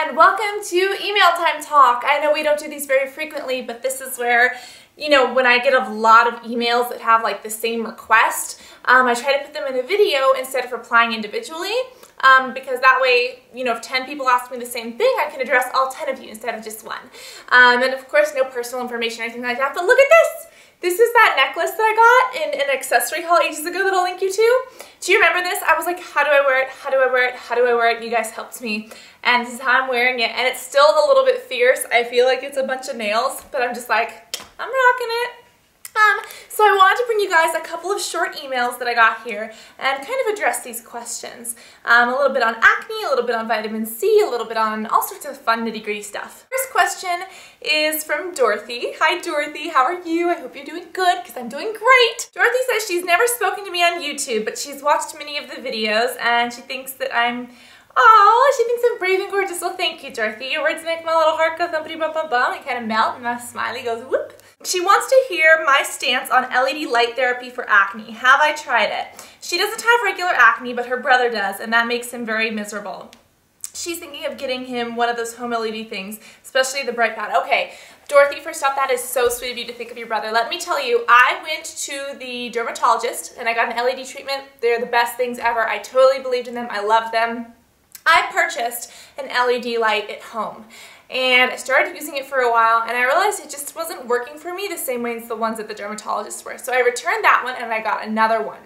and welcome to Email Time Talk. I know we don't do these very frequently, but this is where, when I get a lot of emails that have like the same request, I try to put them in a video instead of replying individually, because that way, if 10 people ask me the same thing, I can address all 10 of you instead of just one. And of course, no personal information or anything like that, but look at this! This is that necklace that I got in an accessory haul ages ago that I'll link you to. Do you remember this? I was like, how do I wear it? How do I wear it? How do I wear it? You guys helped me. And this is how I'm wearing it. And it's still a little bit fierce. I feel like it's a bunch of nails, but I'm just like, I'm rocking it. So I wanted to bring you guys a couple of short emails that I got here and kind of address these questions. A little bit on acne, a little bit on vitamin C, a little bit on all sorts of fun nitty-gritty stuff. First question is from Dorothy. Hi Dorothy, how are you? I hope you're doing good because I'm doing great. Dorothy says she's never spoken to me on YouTube, but she's watched many of the videos and she thinks that she thinks I'm brave and gorgeous. Well, thank you, Dorothy. Your words make my little heart go thumpity bum bum bum and kind of melt and my smiley goes whoop. She wants to hear my stance on LED light therapy for acne. Have I tried it? She doesn't have regular acne, but her brother does, and that makes him very miserable. She's thinking of getting him one of those home LED things, especially the bright pad. Okay, Dorothy, first off, that is so sweet of you to think of your brother. Let me tell you, I went to the dermatologist and I got an LED treatment. They're the best things ever. I totally believed in them. I love them. I purchased an LED light at home. And I started using it for a while and I realized it just wasn't working for me the same way as the ones that the dermatologists were. So I returned that one and I got another one.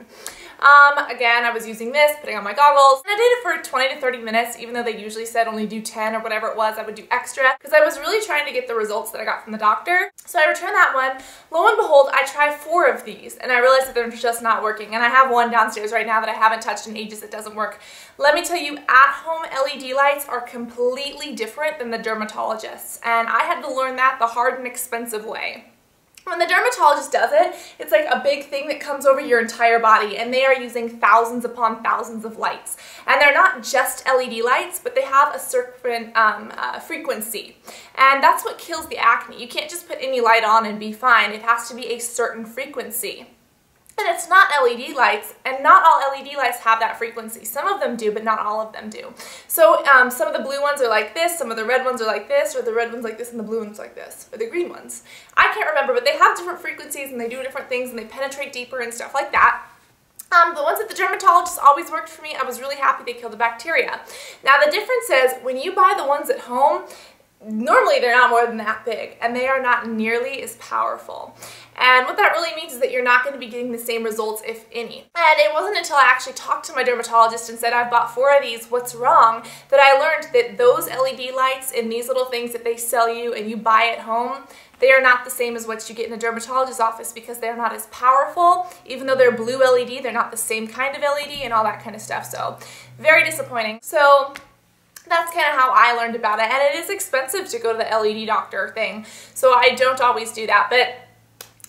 Again, I was using this, putting on my goggles, and I did it for 20 to 30 minutes, even though they usually said only do 10 or whatever it was, I would do extra, because I was really trying to get the results that I got from the doctor. So I returned that one. Lo and behold, I tried 4 of these, and I realized that they're just not working, and I have one downstairs right now that I haven't touched in ages that doesn't work. Let me tell you, at-home LED lights are completely different than the dermatologists, and I had to learn that the hard and expensive way. When the dermatologist does it, it's like a big thing that comes over your entire body, and they are using thousands upon thousands of lights. And they're not just LED lights, but they have a certain frequency. And that's what kills the acne. You can't just put any light on and be fine. It has to be a certain frequency. And it's not LED lights, and not all LED lights have that frequency. Some of them do, but not all of them do. So some of the blue ones are like this, some of the red ones are like this, or the red ones like this and the blue ones like this, or the green ones. I can't remember, but they have different frequencies and they do different things and they penetrate deeper and stuff like that. The ones that the dermatologist always worked for me, I was really happy they killed the bacteria. Now the difference is, when you buy the ones at home, normally they're not more than that big, and they are not nearly as powerful. And what that really means is that you're not going to be getting the same results, if any. And it wasn't until I actually talked to my dermatologist and said, I've bought 4 of these, what's wrong, that I learned that those LED lights and these little things that they sell you and you buy at home, they are not the same as what you get in a dermatologist's office because they're not as powerful. Even though they're blue LED, they're not the same kind of LED and all that kind of stuff. So, very disappointing. So, that's kind of how I learned about it, and it is expensive to go to the LED doctor thing, so I don't always do that, but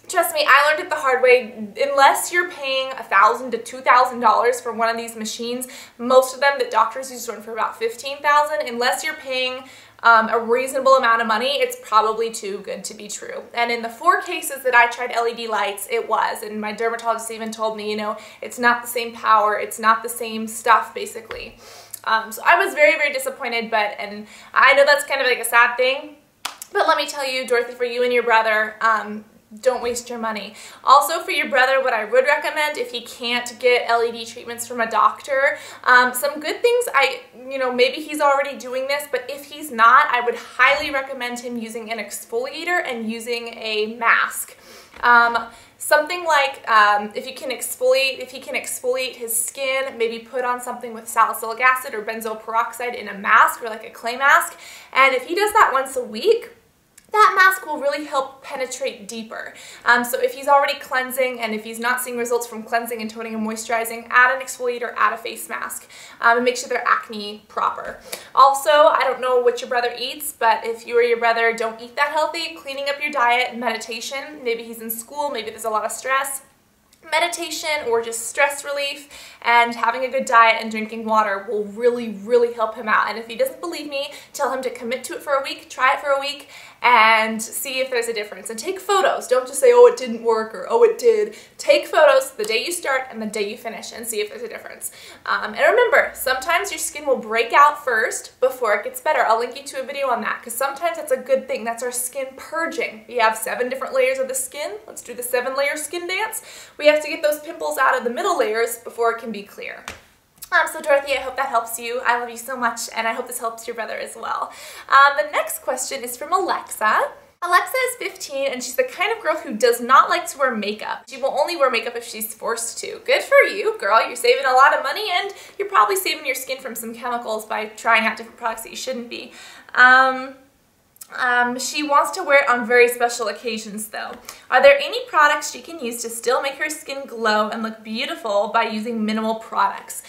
trust me, I learned it the hard way. Unless you're paying $1,000 to $2,000 for one of these machines, most of them that doctors use run for about $15,000. Unless you're paying a reasonable amount of money, it's probably too good to be true. And in the 4 cases that I tried LED lights, it was, and my dermatologist even told me, it's not the same power, it's not the same stuff, basically. So I was very, very disappointed, and I know that's kind of like a sad thing, but let me tell you, Dorothy, for you and your brother, don't waste your money. Also, for your brother, what I would recommend, if he can't get LED treatments from a doctor, some good things, maybe he's already doing this, but if he's not, I would highly recommend him using an exfoliator and using a mask. Something like if he can exfoliate his skin, maybe put on something with salicylic acid or benzoyl peroxide in a mask, or like a clay mask, and if he does that once a week, that mask will really help penetrate deeper. So if he's already cleansing and if he's not seeing results from cleansing and toning and moisturizing, add an exfoliator, add a face mask, and make sure they're acne proper. Also, I don't know what your brother eats, but if you or your brother don't eat that healthy, cleaning up your diet, meditation, maybe he's in school, maybe there's a lot of stress, meditation or just stress relief, and having a good diet and drinking water will really help him out. And if he doesn't believe me, tell him to commit to it for a week, try it for a week, and see if there's a difference. And take photos. Don't just say, oh, it didn't work, or oh, it did. Take photos the day you start and the day you finish and see if there's a difference. And remember, sometimes your skin will break out first before it gets better. I'll link you to a video on that, because sometimes that's a good thing. That's our skin purging. We have 7 different layers of the skin. Let's do the 7-layer skin dance. We have to get those pimples out of the middle layers before it can be clear. So Dorothy, I hope that helps you. I love you so much, and I hope this helps your brother as well. The next question is from Alexa. Alexa is 15, and she's the kind of girl who does not like to wear makeup. She will only wear makeup if she's forced to. Good for you, girl. You're saving a lot of money, and you're probably saving your skin from some chemicals by trying out different products that you shouldn't be. She wants to wear it on very special occasions though. Are there any products she can use to still make her skin glow and look beautiful by using minimal products?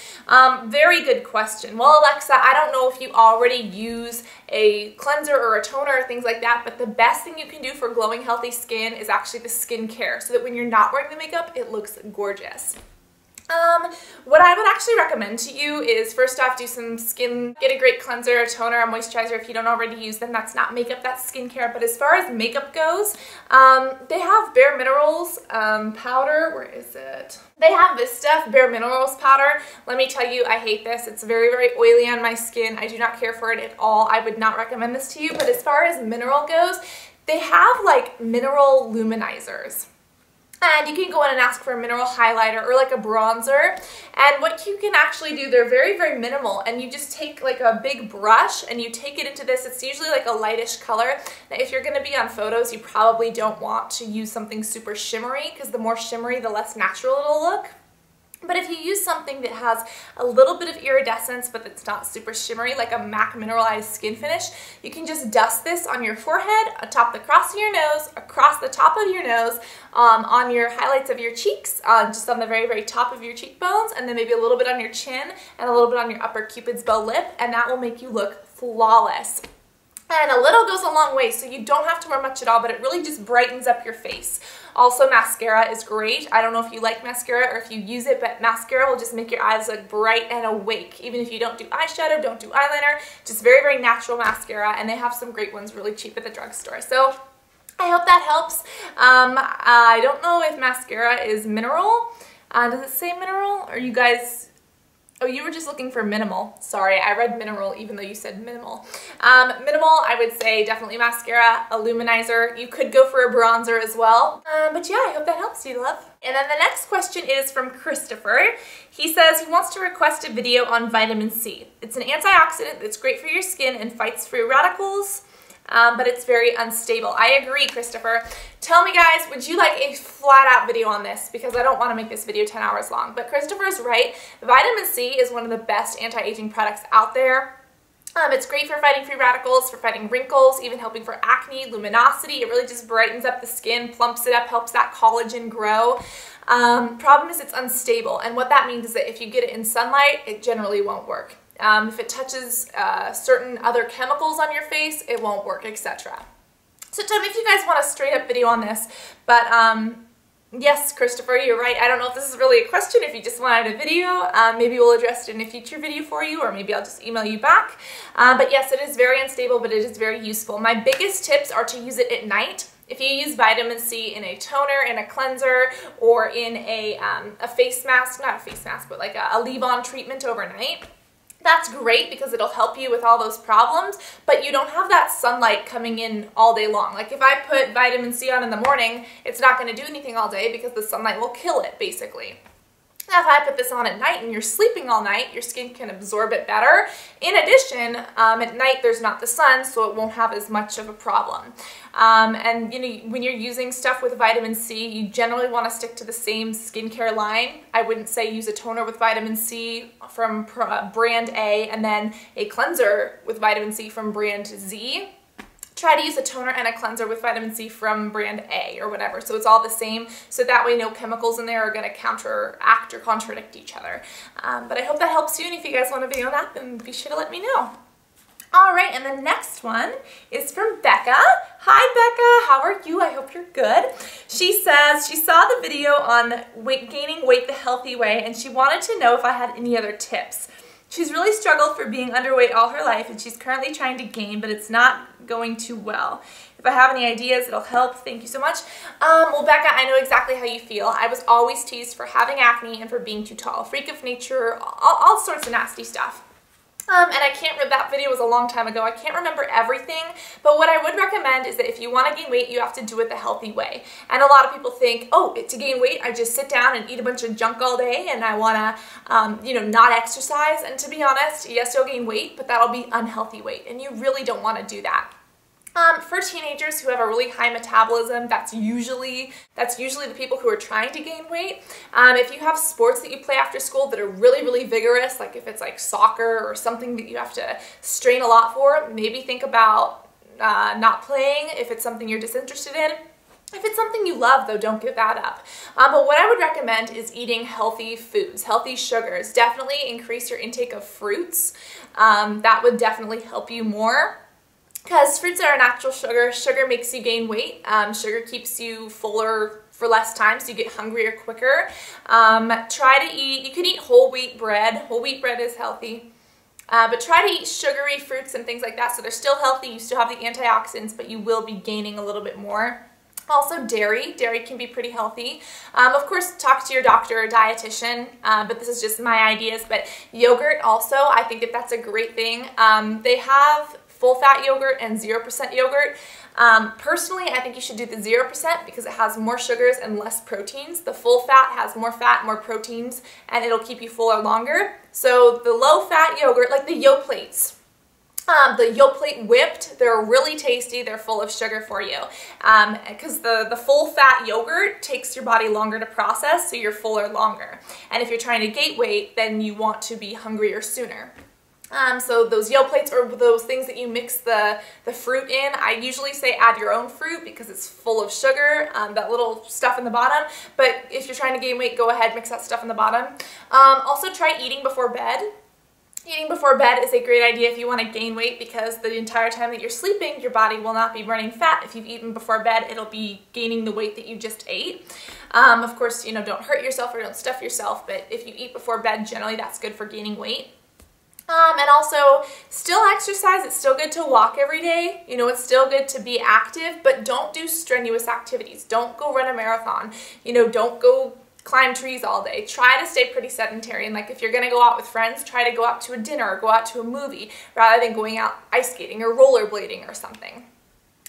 Very good question. Well, Alexa, I don't know if you already use a cleanser or a toner or things like that, but the best thing you can do for glowing, healthy skin is actually the skincare, so that when you're not wearing the makeup, it looks gorgeous. What I would actually recommend to you is, first off, do some skin, get a great cleanser, a toner, a moisturizer if you don't already use them. That's not makeup, that's skincare. But as far as makeup goes, they have Bare Minerals powder. Where is it? They have this stuff, Bare Minerals powder. Let me tell you, I hate this. It's very oily on my skin. I do not care for it at all. I would not recommend this to you. But as far as mineral goes, they have like mineral luminizers. And you can go in and ask for a mineral highlighter or like a bronzer. And what you can actually do, they're very minimal. And you just take like a big brush and you take it into this. It's usually like a lightish color. Now, if you're going to be on photos, you probably don't want to use something super shimmery, because the more shimmery, the less natural it'll look. But if you use something that has a little bit of iridescence but it's not super shimmery, like a MAC Mineralized Skin Finish, you can just dust this on your forehead, atop the cross of your nose, across the top of your nose, on your highlights of your cheeks, just on the very top of your cheekbones, and then maybe a little bit on your chin and a little bit on your upper Cupid's bow lip, and that will make you look flawless. And a little goes a long way, so you don't have to wear much at all, but it really just brightens up your face. Also, mascara is great. I don't know if you like mascara or if you use it, but mascara will just make your eyes look bright and awake. Even if you don't do eyeshadow, don't do eyeliner, just very natural mascara, and they have some great ones really cheap at the drugstore. So I hope that helps. I don't know if mascara is mineral. Does it say mineral? Or you guys... Oh, you were just looking for minimal. Sorry, I read mineral even though you said minimal. Minimal, I would say definitely mascara, a luminizer. You could go for a bronzer as well. But yeah, I hope that helps you, love. And then the next question is from Christopher. He says he wants to request a video on vitamin C. It's an antioxidant that's great for your skin and fights free radicals. But it's very unstable. I agree, Christopher. Tell me, guys, would you like a flat-out video on this? Because I don't want to make this video 10 hours long. But Christopher's right. Vitamin C is one of the best anti-aging products out there. It's great for fighting free radicals, for fighting wrinkles, even helping for acne, luminosity. It really just brightens up the skin, plumps it up, helps that collagen grow. Problem is it's unstable. And what that means is that if you get it in sunlight, it generally won't work. If it touches certain other chemicals on your face, it won't work, etc. So tell me if you guys want a straight up video on this, but yes, Christopher, you're right. I don't know if this is really a question, if you just wanted a video. Maybe we'll address it in a future video for you, or maybe I'll just email you back. But yes, it is very unstable, but it is very useful. My biggest tips are to use it at night. If you use vitamin C in a toner, in a cleanser, or in a face mask, not a face mask, but like a leave-on treatment overnight, that's great because it'll help you with all those problems, but you don't have that sunlight coming in all day long. Like if I put vitamin C on in the morning, it's not going to do anything all day because the sunlight will kill it, basically. Now, if I put this on at night and you're sleeping all night, your skin can absorb it better. In addition, at night there's not the sun, so it won't have as much of a problem. And you know, when you're using stuff with vitamin C, you generally want to stick to the same skincare line. I wouldn't say use a toner with vitamin C from brand A and then a cleanser with vitamin C from brand Z. Try to use a toner and a cleanser with vitamin C from brand A or whatever, so it's all the same, so that way no chemicals in there are going to counteract or contradict each other. But I hope that helps you, and if you guys want a video on that, then be sure to let me know. All right, and the next one is from Becca. Hi Becca, how are you? I hope you're good. She says she saw the video on gaining weight the healthy way and she wanted to know if I had any other tips. She's really struggled for being underweight all her life and she's currently trying to gain, but it's not going too well. If I have any ideas, it'll help. Thank you so much. Well, Becca, I know exactly how you feel. I was always teased for having acne and for being too tall. Freak of nature, all sorts of nasty stuff. And I can't remember, that video was a long time ago. I can't remember everything, but what I would recommend is that if you want to gain weight, you have to do it the healthy way. And a lot of people think, oh, to gain weight, I just sit down and eat a bunch of junk all day and I want to, not exercise. And to be honest, yes, you'll gain weight, but that'll be unhealthy weight, and you really don't want to do that. For teenagers who have a really high metabolism, that's usually the people who are trying to gain weight. If you have sports that you play after school that are really, really vigorous, like if it's like soccer or something that you have to strain a lot for, maybe think about not playing if it's something you're disinterested in. If it's something you love, though, don't give that up. But what I would recommend is eating healthy foods, healthy sugars. Definitely increase your intake of fruits. That would definitely help you more. Because fruits are a natural sugar. Sugar makes you gain weight. Sugar keeps you fuller for less time, so you get hungrier quicker. Try to eat, you can eat whole wheat bread. Whole wheat bread is healthy. But try to eat sugary fruits and things like that, so they're still healthy. You still have the antioxidants, but you will be gaining a little bit more. Also dairy. Dairy can be pretty healthy. Of course, talk to your doctor or dietitian, but this is just my ideas. But yogurt also, I think that that's a great thing. They have full-fat yogurt and 0% yogurt. Personally, I think you should do the 0% because it has more sugars and less proteins. The full-fat has more fat, more proteins, and it'll keep you fuller longer. So the low-fat yogurt, like the Yoplates, the Yoplate whipped, they're really tasty. They're full of sugar for you because the full-fat yogurt takes your body longer to process, so you're fuller longer. And if you're trying to gain weight, then you want to be hungrier sooner. So those Yoplates or those things that you mix the fruit in, I usually say add your own fruit because it's full of sugar, that little stuff in the bottom. But if you're trying to gain weight, go ahead, mix that stuff in the bottom. Also try eating before bed. Eating before bed is a great idea if you want to gain weight because the entire time that you're sleeping, your body will not be burning fat. If you've eaten before bed, it'll be gaining the weight that you just ate. Of course, don't hurt yourself or don't stuff yourself, but if you eat before bed, generally that's good for gaining weight. And also, still exercise. It's still good to walk every day. It's still good to be active, but don't do strenuous activities. Don't go run a marathon. Don't go climb trees all day. Try to stay pretty sedentary. And like if you're going to go out with friends, try to go out to a dinner or go out to a movie rather than going out ice skating or rollerblading or something.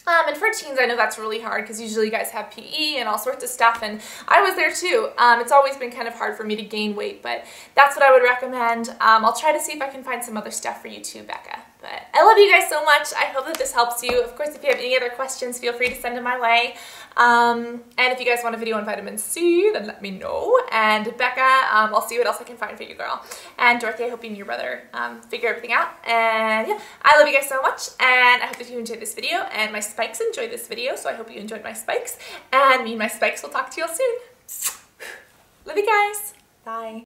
And for teens, I know that's really hard because usually you guys have PE and all sorts of stuff, and I was there too. It's always been kind of hard for me to gain weight, but that's what I would recommend. I'll try to see if I can find some other stuff for you too, Becca. But I love you guys so much. I hope that this helps you. Of course, if you have any other questions, feel free to send them my way. And if you guys want a video on vitamin C, then let me know. And Becca, I'll see what else I can find for you, girl. And Dorothy, I hope you and your brother figure everything out. And yeah, I love you guys so much. And I hope that you enjoyed this video. And my spikes enjoyed this video, so I hope you enjoyed my spikes. And me and my spikes will talk to you all soon. Love you guys. Bye.